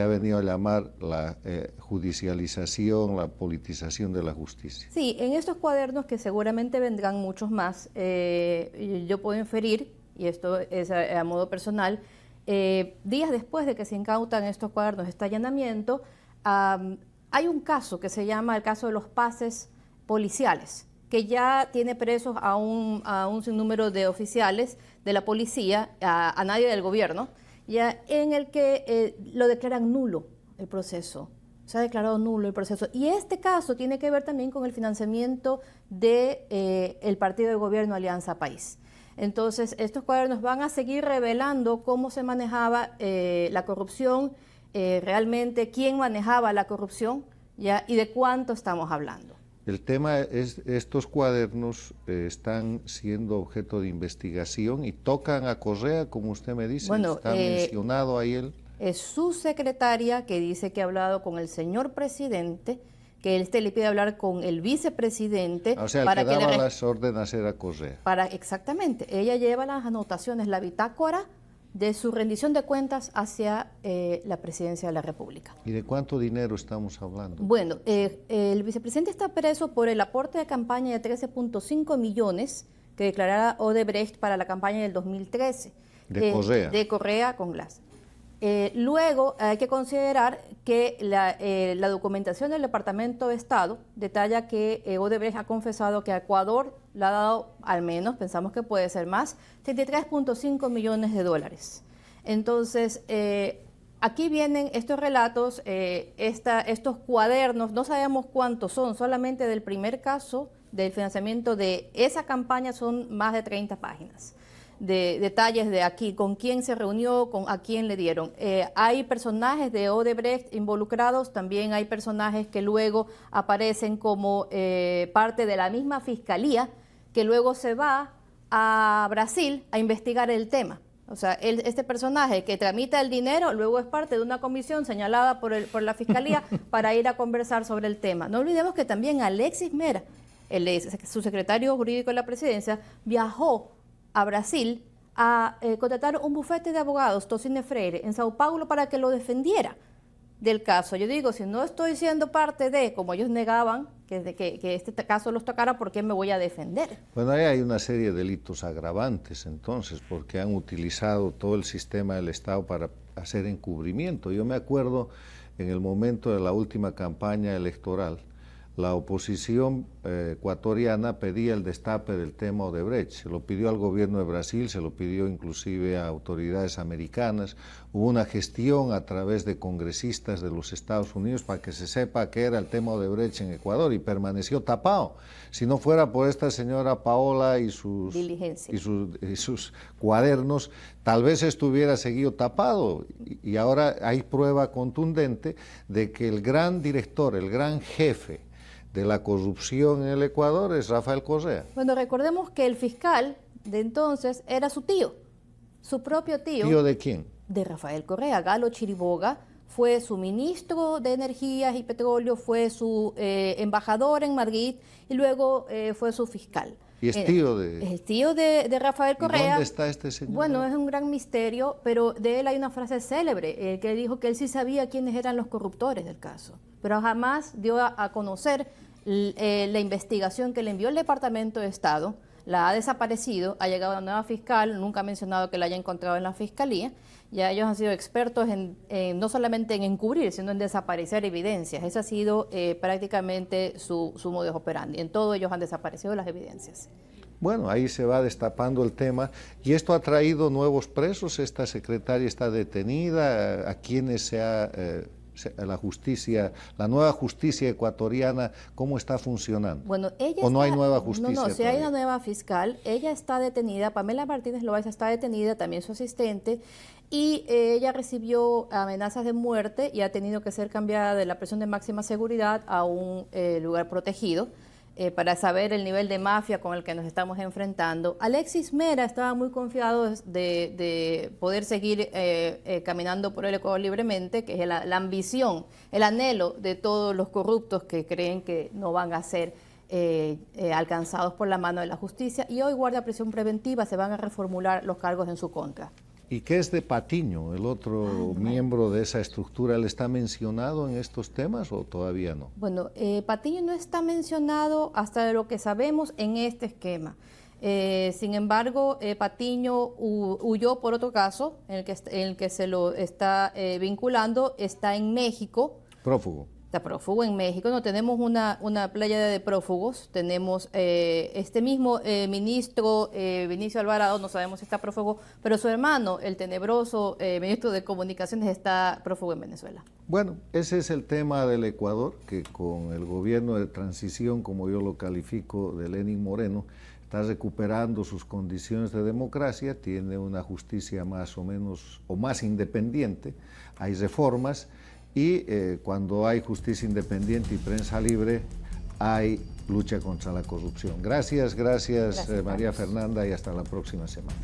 ha venido a llamar la judicialización, la politización de la justicia. Sí, en estos cuadernos, que seguramente vendrán muchos más, yo puedo inferir, y esto es a modo personal, días después de que se incautan estos cuadernos, este allanamiento, hay un caso que se llama el caso de los pases policiales, que ya tiene presos a un sinnúmero de oficiales de la policía, a nadie del gobierno, ya en el que lo declaran nulo el proceso. Se ha declarado nulo el proceso. Y este caso tiene que ver también con el financiamiento del partido de gobierno Alianza País. Entonces, estos cuadernos van a seguir revelando cómo se manejaba la corrupción, realmente quién manejaba la corrupción, ¿ya? Y de cuánto estamos hablando. El tema es, estos cuadernos están siendo objeto de investigación y tocan a Correa, como usted me dice. Bueno, está mencionado ahí él. Es su secretaria que dice que ha hablado con el señor presidente, que él le pide hablar con el vicepresidente. O sea, el para que daba le las órdenes era Correa. Exactamente. Ella lleva las anotaciones, la bitácora de su rendición de cuentas hacia la presidencia de la República. ¿Y de cuánto dinero estamos hablando? Bueno, el vicepresidente está preso por el aporte de campaña de 13.5 millones que declarara Odebrecht para la campaña del 2013. De Correa. De Correa con Glass. Luego hay que considerar que la documentación del Departamento de Estado detalla que Odebrecht ha confesado que a Ecuador le ha dado, al menos, pensamos que puede ser más, 33.5 millones de dólares. Entonces, aquí vienen estos relatos, estos cuadernos, no sabemos cuántos son, solamente del primer caso del financiamiento de esa campaña son más de 30 páginas. De detalles de aquí, con quién se reunió, a quién le dieron. Hay personajes de Odebrecht involucrados, también hay personajes que luego aparecen como parte de la misma fiscalía, que luego se va a Brasil a investigar el tema. O sea, este personaje que tramita el dinero luego es parte de una comisión señalada por la fiscalía para ir a conversar sobre el tema. No olvidemos que también Alexis Mera, su secretario jurídico de la presidencia, viajó a Brasil a contratar un bufete de abogados, Tocine Freire, en Sao Paulo para que lo defendiera del caso. Yo digo, si no estoy siendo parte de, como ellos negaban, que este caso los tocara, ¿por qué me voy a defender? Bueno, ahí hay una serie de delitos agravantes entonces, porque han utilizado todo el sistema del Estado para hacer encubrimiento. Yo me acuerdo en el momento de la última campaña electoral, la oposición ecuatoriana pedía el destape del tema Odebrecht. Se lo pidió al gobierno de Brasil, se lo pidió inclusive a autoridades americanas. Hubo una gestión a través de congresistas de los Estados Unidos para que se sepa qué era el tema Odebrecht en Ecuador y permaneció tapado. Si no fuera por esta señora Paola y sus cuadernos, tal vez estuviera seguido tapado. Y ahora hay prueba contundente de que el gran director, el gran jefe de la corrupción en el Ecuador es Rafael Correa. Bueno, recordemos que el fiscal de entonces era su tío, su propio tío. ¿Tío de quién? De Rafael Correa. Galo Chiriboga fue su ministro de Energías y Petróleo, fue su embajador en Madrid y luego fue su fiscal. ¿Y es tío de...? Es tío de Rafael Correa. ¿Y dónde está este señor? Bueno, es un gran misterio, pero de él hay una frase célebre, que dijo que él sí sabía quiénes eran los corruptores del caso, pero jamás dio a conocer la investigación que le envió el Departamento de Estado. La ha desaparecido, ha llegado una nueva fiscal, nunca ha mencionado que la haya encontrado en la fiscalía. Ya ellos han sido expertos no solamente en encubrir, sino en desaparecer evidencias. Ese ha sido prácticamente su modus operandi. En todo ellos han desaparecido las evidencias. Bueno, ahí se va destapando el tema. ¿Y esto ha traído nuevos presos? ¿Esta secretaria está detenida? ¿A quiénes se ha... la justicia, la nueva justicia ecuatoriana, cómo está funcionando? Bueno, ¿O no hay nueva justicia? No, sí hay una nueva fiscal. Ella está detenida, Pamela Martínez Loaiza está detenida, también su asistente, y ella recibió amenazas de muerte y ha tenido que ser cambiada de la prisión de máxima seguridad a un lugar protegido. Para saber el nivel de mafia con el que nos estamos enfrentando. Alexis Mera estaba muy confiado de poder seguir caminando por el Ecuador libremente, que es la ambición, el anhelo de todos los corruptos que creen que no van a ser alcanzados por la mano de la justicia, y hoy guarda prisión preventiva, se van a reformular los cargos en su contra. ¿Y qué es de Patiño, el otro miembro de esa estructura? ¿Él está mencionado en estos temas o todavía no? Bueno, Patiño no está mencionado hasta lo que sabemos en este esquema. Sin embargo, Patiño huyó por otro caso en el que se lo está vinculando, está en México. Prófugo. Está prófugo en México. No tenemos una playa de prófugos. Tenemos este mismo ministro Vinicio Alvarado, no sabemos si está prófugo, pero su hermano, el tenebroso ministro de Comunicaciones, está prófugo en Venezuela. Bueno, ese es el tema del Ecuador, que con el gobierno de transición, como yo lo califico, de Lenín Moreno, está recuperando sus condiciones de democracia, tiene una justicia más o menos, o más independiente, hay reformas, y cuando hay justicia independiente y prensa libre, hay lucha contra la corrupción. Gracias, María Fernanda, y hasta la próxima semana.